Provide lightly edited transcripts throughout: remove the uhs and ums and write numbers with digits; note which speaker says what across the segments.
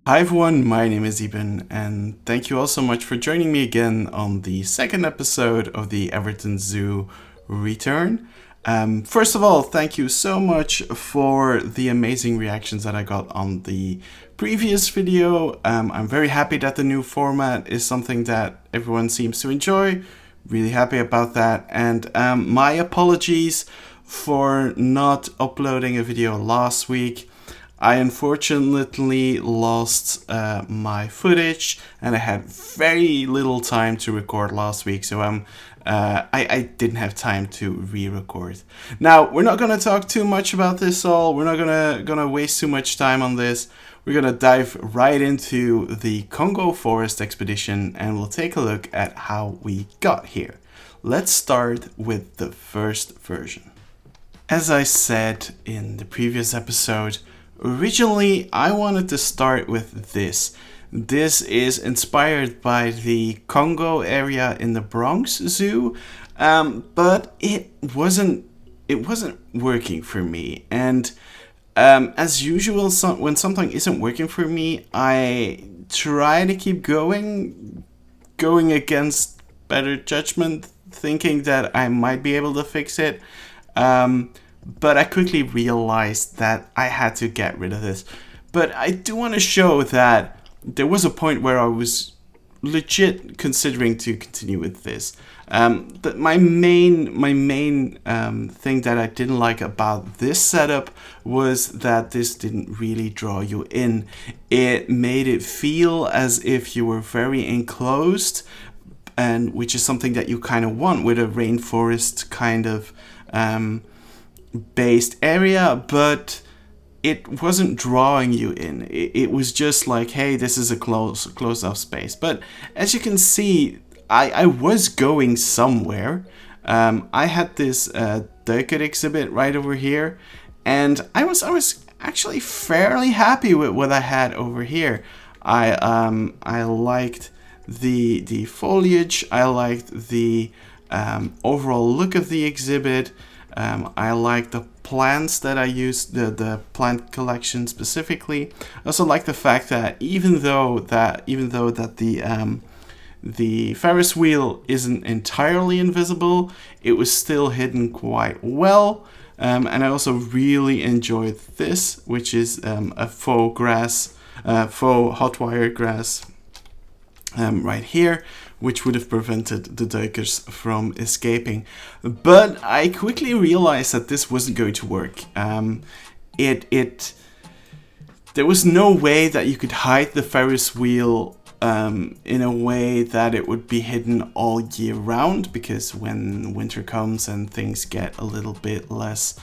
Speaker 1: Hi everyone, my name is Iben, and thank you all so much for joining me again on the second episode of the Everton Zoo return. First of all, thank you so much for the amazing reactions that I got on the previous video. I'm very happy that the new format is something that everyone seems to enjoy. Really happy about that, and my apologies for not uploading a video last week. I unfortunately lost my footage, and I had very little time to record last week, so I didn't have time to re-record. Now, we're not going to talk too much about this all. We're not gonna waste too much time on this. We're going to dive right into the Congo Forest Expedition, and we'll take a look at how we got here. Let's start with the first version. As I said in the previous episode, originally, I wanted to start with this. This is inspired by the Congo area in the Bronx Zoo, but it wasn't working for me. And as usual, when something isn't working for me, I try to keep going against better judgment, thinking that I might be able to fix it. But I quickly realized that I had to get rid of this. But I do want to show that there was a point where I was legit considering to continue with this. But my main thing that I didn't like about this setup was that this didn't really draw you in. It made it feel as if you were very enclosed, and which is something that you kind of want with a rainforest kind of based area, but it wasn't drawing you in. It was just like, hey, this is a closed off space. But as you can see, I was going somewhere. I had this duiker exhibit right over here, and I was actually fairly happy with what I had over here. I liked the foliage. I liked the overall look of the exhibit. I like the plants that I used, the plant collection specifically. I also like the fact that even though the Ferris wheel isn't entirely invisible, it was still hidden quite well. And I also really enjoyed this, which is a faux hot wire grass right here, which would have prevented the duikers from escaping. But I quickly realized that this wasn't going to work. There was no way that you could hide the Ferris wheel in a way that it would be hidden all year round, because when winter comes and things get a little bit less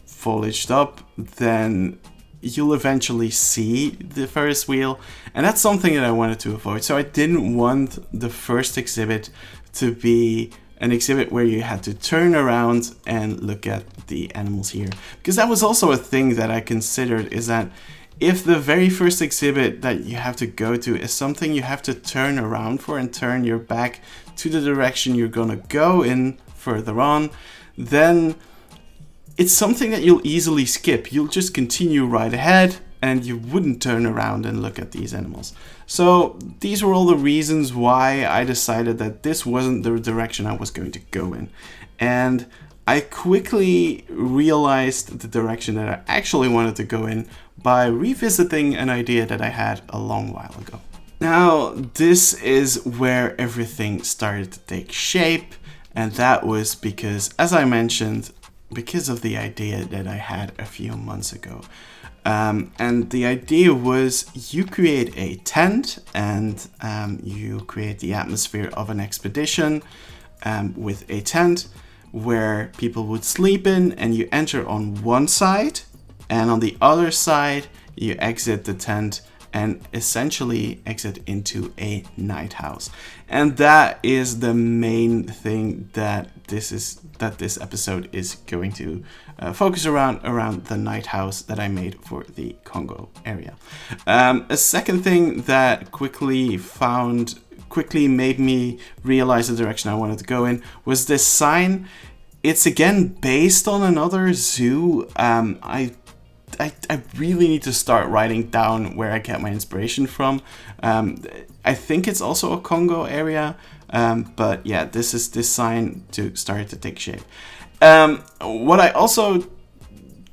Speaker 1: foliaged up, then you'll eventually see the Ferris wheel, and that's something that I wanted to avoid. So I didn't want the first exhibit to be an exhibit where you had to turn around and look at the animals here, because that was also a thing that I considered, is that if the very first exhibit that you have to go to is something you have to turn around for and turn your back to the direction you're gonna go in further on, then it's something that you'll easily skip. You'll just continue right ahead, and you wouldn't turn around and look at these animals. So these were all the reasons why I decided that this wasn't the direction I was going to go in. And I quickly realized the direction that I actually wanted to go in by revisiting an idea that I had a long while ago. Now, this is where everything started to take shape, and that was because, as I mentioned, because of the idea that I had a few months ago. And the idea was you create a tent, and you create the atmosphere of an expedition with a tent where people would sleep in, and you enter on one side, and on the other side you exit the tent and essentially exit into a night house. And that is the main thing that this episode is going to focus around the night house that I made for the Congo area. A second thing that quickly made me realize the direction I wanted to go in was this sign. It's again based on another zoo. I I really need to start writing down where I get my inspiration from. I think it's also a Congo area, but yeah, this sign started to take shape. What I also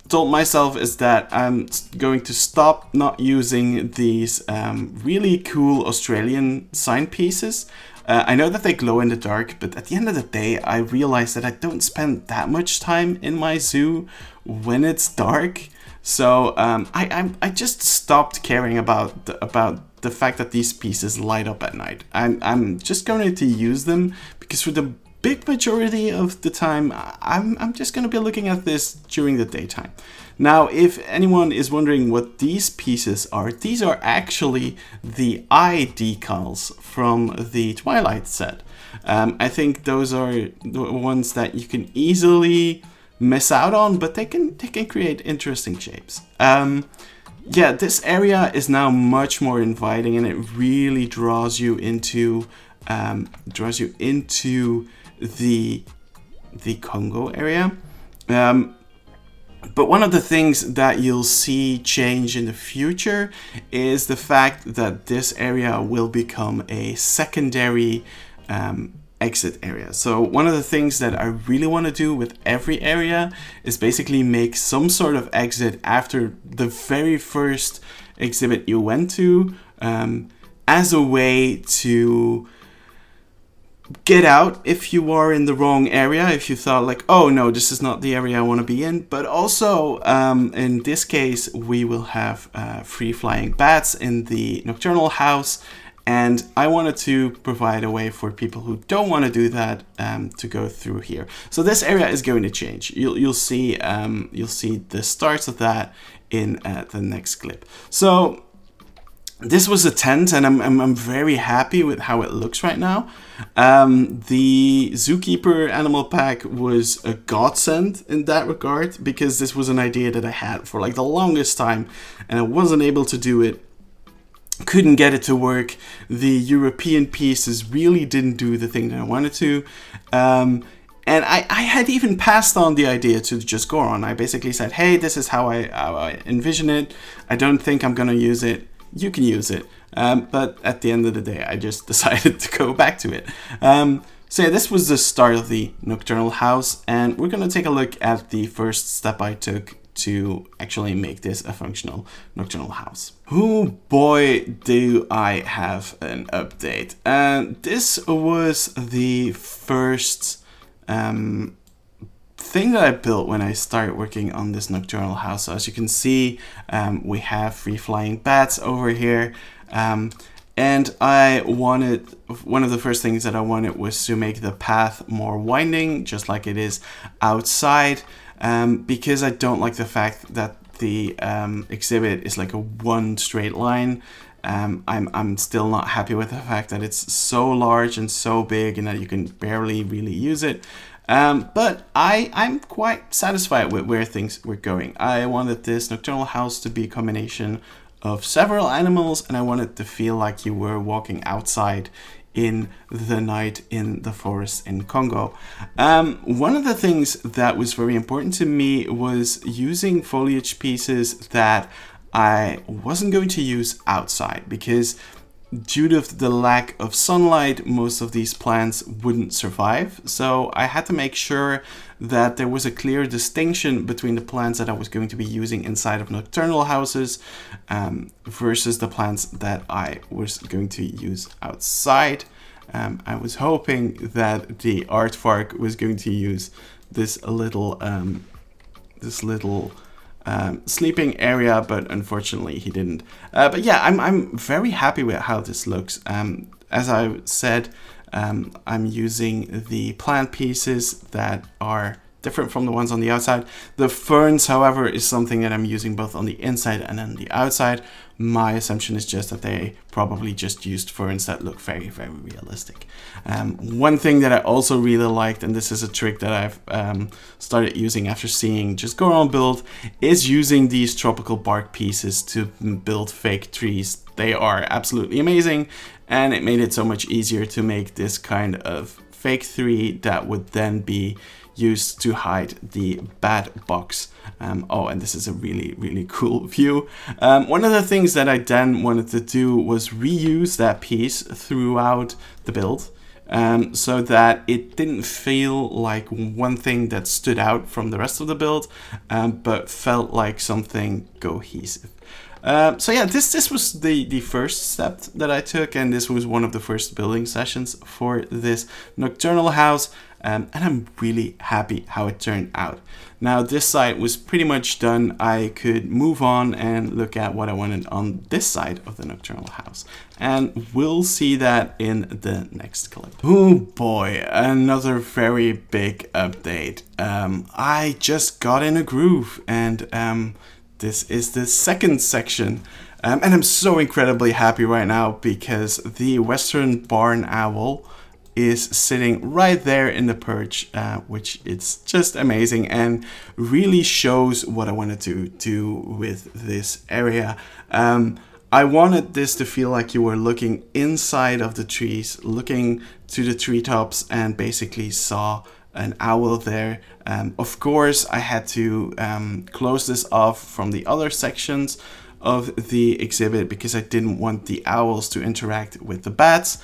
Speaker 1: told myself is that I'm going to stop not using these really cool Australian sign pieces. I know that they glow in the dark, but at the end of the day, I realized that I don't spend that much time in my zoo when it's dark. So I just stopped caring about the fact that these pieces light up at night. I'm just going to use them because for the big majority of the time, I'm just going to be looking at this during the daytime. Now, if anyone is wondering what these pieces are, these are actually the eye decals from the Twilight set. I think those are the ones that you can easily miss out on, but they can create interesting shapes. Yeah, this area is now much more inviting, and it really draws you into the Congo area. But one of the things that you'll see change in the future is the fact that this area will become a secondary exit area. So one of the things that I really want to do with every area is basically make some sort of exit after the very first exhibit you went to, as a way to get out if you are in the wrong area, if you thought like, oh no, this is not the area I want to be in. But also, in this case, we will have free flying bats in the Nocturnal house, and I wanted to provide a way for people who don't want to do that to go through here. So this area is going to change. You'll see the starts of that in the next clip. So this was a tent, and I'm very happy with how it looks right now. The Zookeeper animal pack was a godsend in that regard, because this was an idea that I had for like the longest time, and I wasn't able to do it. Couldn't get it to work. The European pieces really didn't do the thing that I wanted to. And I had even passed on the idea to just Goron. I basically said, hey, this is how I envision it. I don't think I'm going to use it. You can use it. But at the end of the day, I just decided to go back to it. So yeah, this was the start of the Nocturnal house, and we're going to take a look at the first step I took to actually make this a functional Nocturnal house. Oh boy, do I have an update. This was the first thing that I built when I started working on this Nocturnal house. So as you can see, we have free flying bats over here. And I wanted, one of the first things that I wanted was to make the path more winding, just like it is outside. Because I don't like the fact that the exhibit is like a one straight line. I'm still not happy with the fact that it's so large and so big and that you can barely really use it. But I'm quite satisfied with where things were going. I wanted this Nocturnal house to be a combination of several animals, and I wanted to feel like you were walking outside in the night in the forest in Congo. One of the things that was very important to me was using foliage pieces that I wasn't going to use outside, because due to the lack of sunlight, most of these plants wouldn't survive. So I had to make sure that there was a clear distinction between the plants that I was going to be using inside of Nocturnal houses versus the plants that I was going to use outside. I was hoping that the Aardvark was going to use this little sleeping area, but unfortunately he didn't. But yeah, I'm very happy with how this looks. As I said, I'm using the plant pieces that are different from the ones on the outside. The ferns, however, is something that I'm using both on the inside and on the outside. My assumption is just that they probably just used ferns that look very, very realistic. One thing that I also really liked, and this is a trick that I've started using after seeing just Goron build, is using these tropical bark pieces to build fake trees. They are absolutely amazing, and it made it so much easier to make this kind of fake tree that would then be used to hide the bat box. Oh, and this is a really, really cool view. One of the things that I then wanted to do was reuse that piece throughout the build, so that it didn't feel like one thing that stood out from the rest of the build, but felt like something cohesive. So yeah, this was the first step that I took, and this was one of the first building sessions for this nocturnal house, and I'm really happy how it turned out. Now this side was pretty much done. I could move on and look at what I wanted on this side of the nocturnal house, and we'll see that in the next clip. Oh boy, another very big update. I just got in a groove, and this is the second section, and I'm so incredibly happy right now because the Western barn owl is sitting right there in the perch, which is just amazing and really shows what I wanted to do with this area. I wanted this to feel like you were looking inside of the trees, looking to the treetops, and basically saw an owl there. Of course, I had to close this off from the other sections of the exhibit because I didn't want the owls to interact with the bats.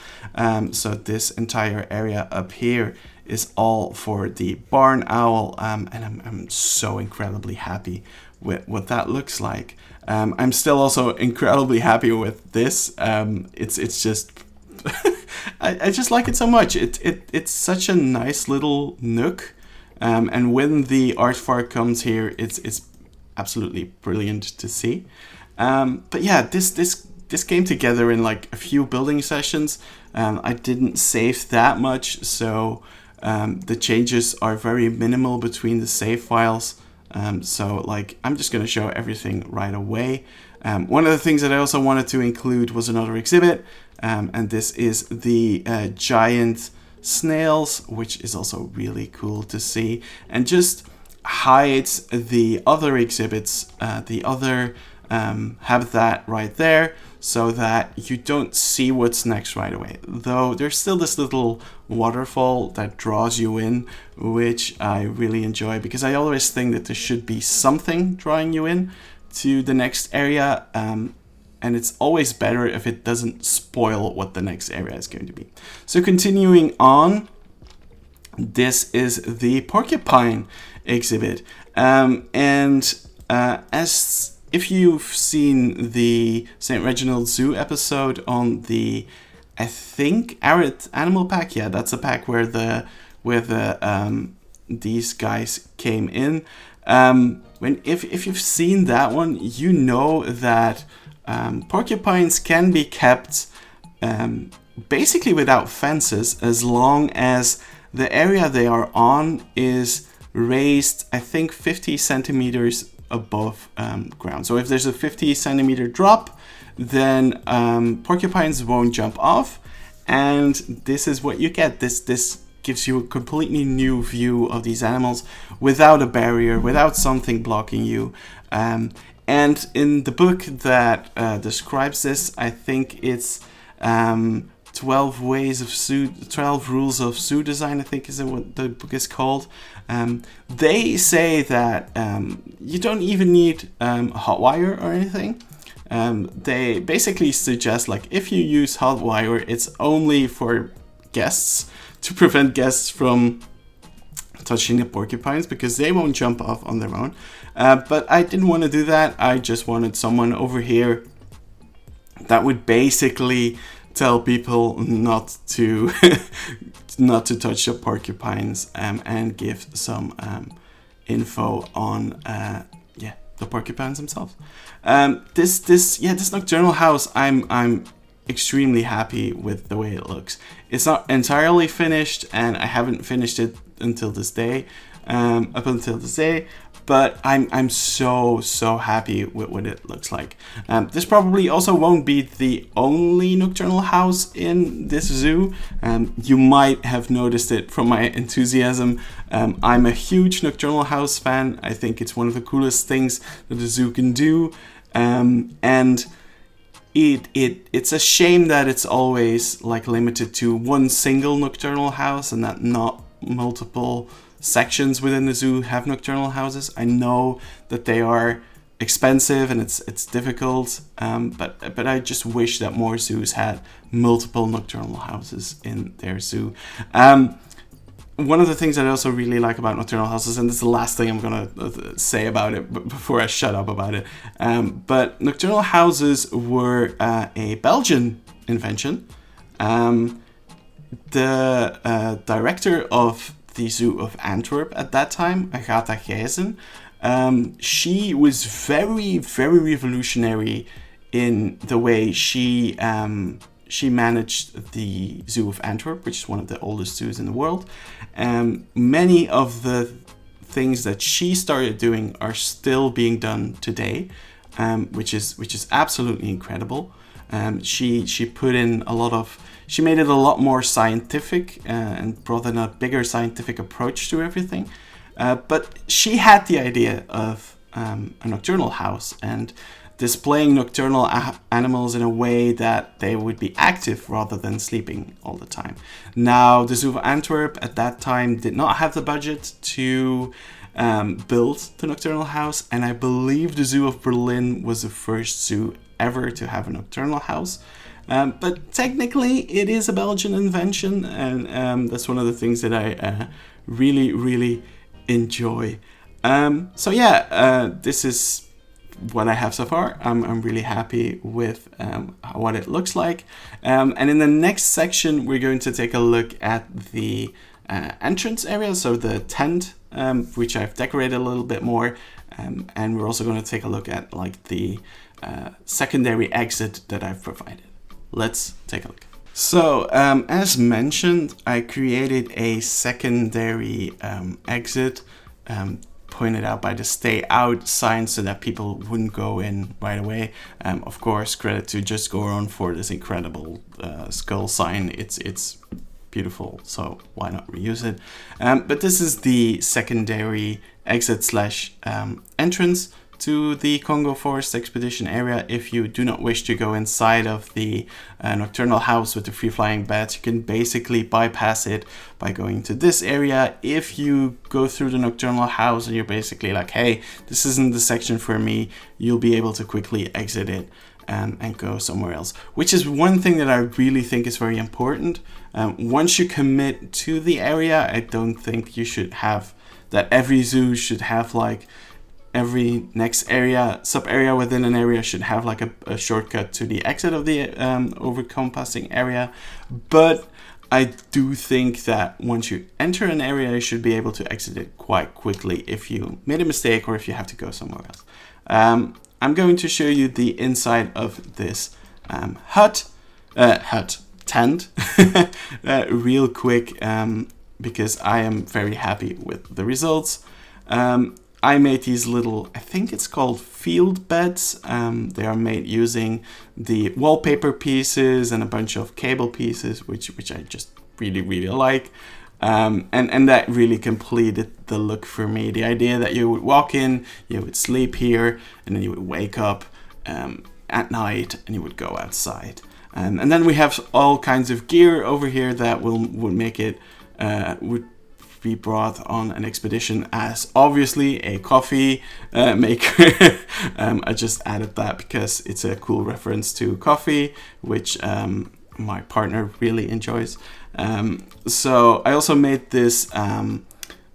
Speaker 1: So this entire area up here is all for the barn owl, and I'm so incredibly happy with what that looks like. I'm still also incredibly happy with this. It's just I just like it so much. It's such a nice little nook, and when the Aardvark comes here, it's absolutely brilliant to see. But yeah, this came together in like a few building sessions. I didn't save that much, so the changes are very minimal between the save files. So like I'm just gonna show everything right away. One of the things that I also wanted to include was another exhibit, and this is the giant snails, which is also really cool to see, and just hides the other exhibits, the other habitat right there, so that you don't see what's next right away. Though there's still this little waterfall that draws you in, which I really enjoy because I always think that there should be something drawing you in to the next area, and it's always better if it doesn't spoil what the next area is going to be. So continuing on, this is the Porcupine exhibit, and as if you've seen the Saint Reginald Zoo episode on the, I think, Arid animal pack, yeah, that's a pack where these guys came in. If you've seen that one, you know that porcupines can be kept basically without fences as long as the area they are on is raised, I think, 50 centimeters above ground. So if there's a 50 centimeter drop, then porcupines won't jump off, and this is what you get. This gives you a completely new view of these animals without a barrier, without something blocking you. And in the book that describes this, I think it's 12 rules of zoo design, I think is what the book is called. They say that you don't even need hot wire or anything. They basically suggest, like, if you use hot wire, it's only for guests, to prevent guests from touching the porcupines because they won't jump off on their own. But I didn't want to do that. I just wanted someone over here that would basically tell people not to not to touch the porcupines, and give some info on the porcupines themselves. This nocturnal house, I'm extremely happy with the way it looks. It's not entirely finished, and I haven't finished it until this day, but I'm so happy with what it looks like. This probably also won't be the only nocturnal house in this zoo. You might have noticed it from my enthusiasm. I'm a huge nocturnal house fan. I think it's one of the coolest things that the zoo can do, and it's a shame that it's always like limited to one single nocturnal house and that not multiple sections within the zoo have nocturnal houses. I know that they are expensive and it's difficult, but I just wish that more zoos had multiple nocturnal houses in their zoo. One of the things that I also really like about nocturnal houses, and this is the last thing I'm gonna say about it before I shut up about it, but nocturnal houses were a Belgian invention. The director of the Zoo of Antwerp at that time, Agatha Gijzen, she was very, very revolutionary in the way she managed the Zoo of Antwerp, which is one of the oldest zoos in the world. Many of the things that she started doing are still being done today, which is absolutely incredible. She put in she made it a lot more scientific and brought in a bigger scientific approach to everything. But she had the idea of a nocturnal house and displaying nocturnal animals in a way that they would be active rather than sleeping all the time. Now, the Zoo of Antwerp at that time did not have the budget to build the nocturnal house, and I believe the Zoo of Berlin was the first zoo ever to have a nocturnal house. But technically, it is a Belgian invention, and that's one of the things that I really, really enjoy. So yeah, this is what I have so far. I'm really happy with what it looks like. And in the next section, we're going to take a look at the entrance area, so the tent, which I've decorated a little bit more. And we're also going to take a look at like the secondary exit that I've provided. Let's take a look. So, as mentioned, I created a secondary exit pointed out by the stay out sign so that people wouldn't go in right away. Of course, credit to Just Go On for this incredible skull sign. It's beautiful, so why not reuse it? But this is the secondary exit slash entrance to the Congo Forest Expedition area. If you do not wish to go inside of the nocturnal house with the free-flying beds, you can basically bypass it by going to this area. If you go through the nocturnal house and you're basically like, hey, this isn't the section for me, you'll be able to quickly exit it and go somewhere else, which is one thing that I really think is very important. Once you commit to the area, I don't think you should have that every zoo should have like every next area, sub-area within an area should have like a shortcut to the exit of the overcompassing area. But I do think that once you enter an area, you should be able to exit it quite quickly if you made a mistake or if you have to go somewhere else. I'm going to show you the inside of this tent real quick because I am very happy with the results. I made these little, I think it's called field beds. They are made using the wallpaper pieces and a bunch of cable pieces, which I just really, really like. And that really completed the look for me. The idea that you would walk in, you would sleep here, and then you would wake up at night and you would go outside. And then we have all kinds of gear over here that would make it, would be brought on an expedition, as obviously a coffee maker. I just added that because it's a cool reference to coffee, which my partner really enjoys. So I also made this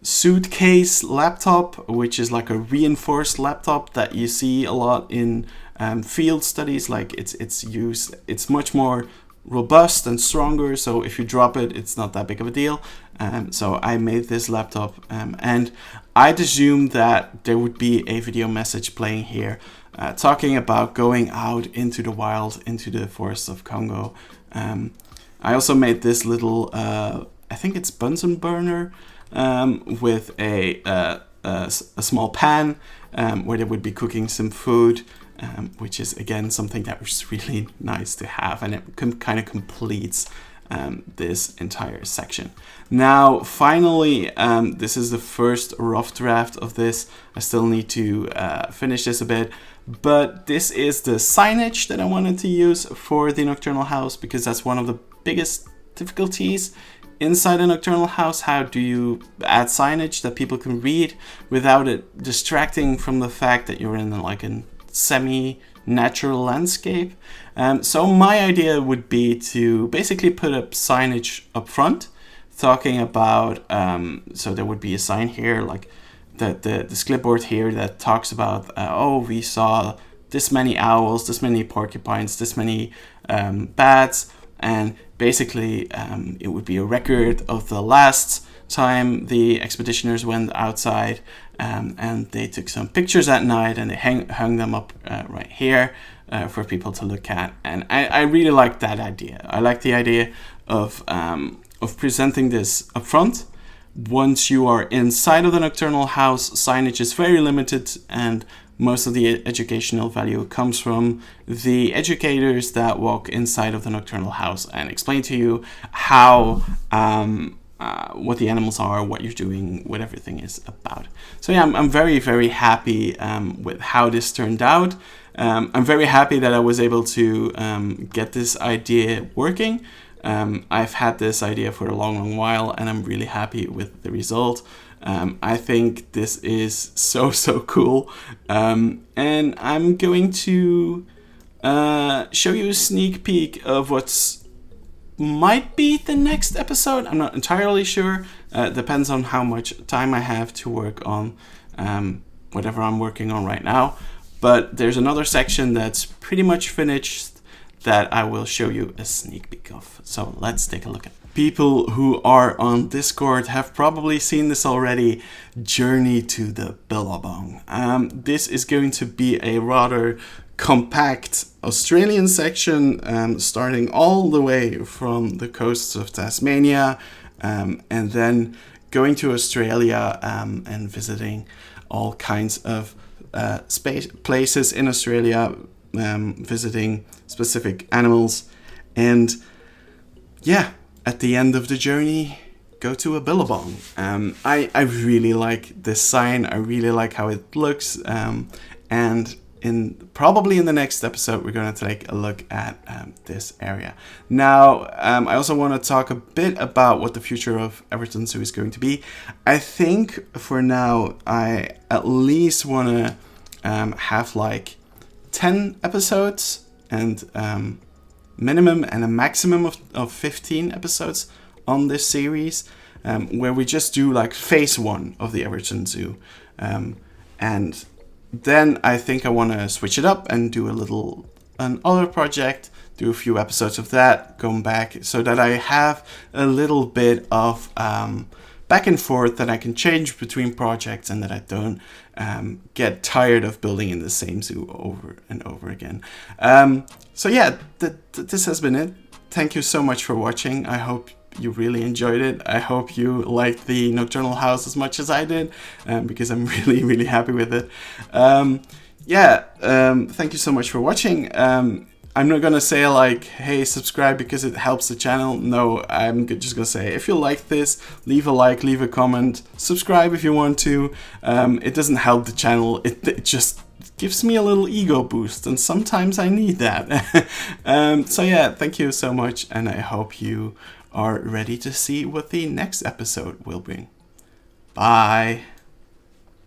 Speaker 1: suitcase laptop, which is like a reinforced laptop that you see a lot in field studies. Like it's much more robust and stronger, so if you drop it, it's not that big of a deal. So I made this laptop, and I'd assumed that there would be a video message playing here talking about going out into the wild, into the forests of Congo. I also made this little, I think it's Bunsen burner, with a small pan where they would be cooking some food. Which is again something that was really nice to have, and it kind of completes this entire section. Now, finally, this is the first rough draft of this. I still need to finish this a bit, but this is the signage that I wanted to use for the nocturnal house, because that's one of the biggest difficulties inside a nocturnal house, how do you add signage that people can read without it distracting from the fact that you're in like a semi-natural landscape. So my idea would be to basically put up signage up front talking about, so there would be a sign here, like this clipboard here that talks about, we saw this many owls, this many porcupines, this many bats, and basically it would be a record of the last time the expeditioners went outside, and they took some pictures at night and they hung them up right here for people to look at. And I really like that idea. I like the idea of presenting this up front. Once you are inside of the nocturnal house, signage is very limited, and most of the educational value comes from the educators that walk inside of the nocturnal house and explain to you how what the animals are, what you're doing, what everything is about. So yeah, I'm very, very happy with how this turned out. I'm very happy that I was able to get this idea working. I've had this idea for a long, long while, and I'm really happy with the result. I think this is so cool. And I'm going to show you a sneak peek of what's might be the next episode. I'm not entirely sure. Depends on how much time I have to work on whatever I'm working on right now. But there's another section that's pretty much finished that I will show you a sneak peek of. So let's take a look at it. People who are on Discord have probably seen this already. Journey to the Billabong. This is going to be a rather compact Australian section, starting all the way from the coasts of Tasmania, and then going to Australia and visiting all kinds of places in Australia, visiting specific animals, and yeah, at the end of the journey, go to a billabong. I really like this sign. I really like how it looks, and probably in the next episode, we're going to take a look at this area. Now, I also want to talk a bit about what the future of Everton Zoo is going to be. I think for now, I at least want to have like 10 episodes and minimum and a maximum of 15 episodes on this series, where we just do like phase 1 of the Everton Zoo. And then I think I want to switch it up and do another project, do a few episodes of that, going back, so that I have a little bit of back and forth, that I can change between projects, and that I don't get tired of building in the same zoo over and over again. So yeah, this has been it. Thank you so much for watching. I hope you really enjoyed it. I hope you liked the nocturnal house as much as I did, because I'm really, really happy with it. Thank you so much for watching. I'm not gonna say like, hey, subscribe because it helps the channel. No, I'm just gonna say, if you like this, leave a like, leave a comment, subscribe if you want to. It doesn't help the channel, it just gives me a little ego boost, and sometimes I need that. So yeah, thank you so much, and I hope you are ready to see what the next episode will bring. Bye.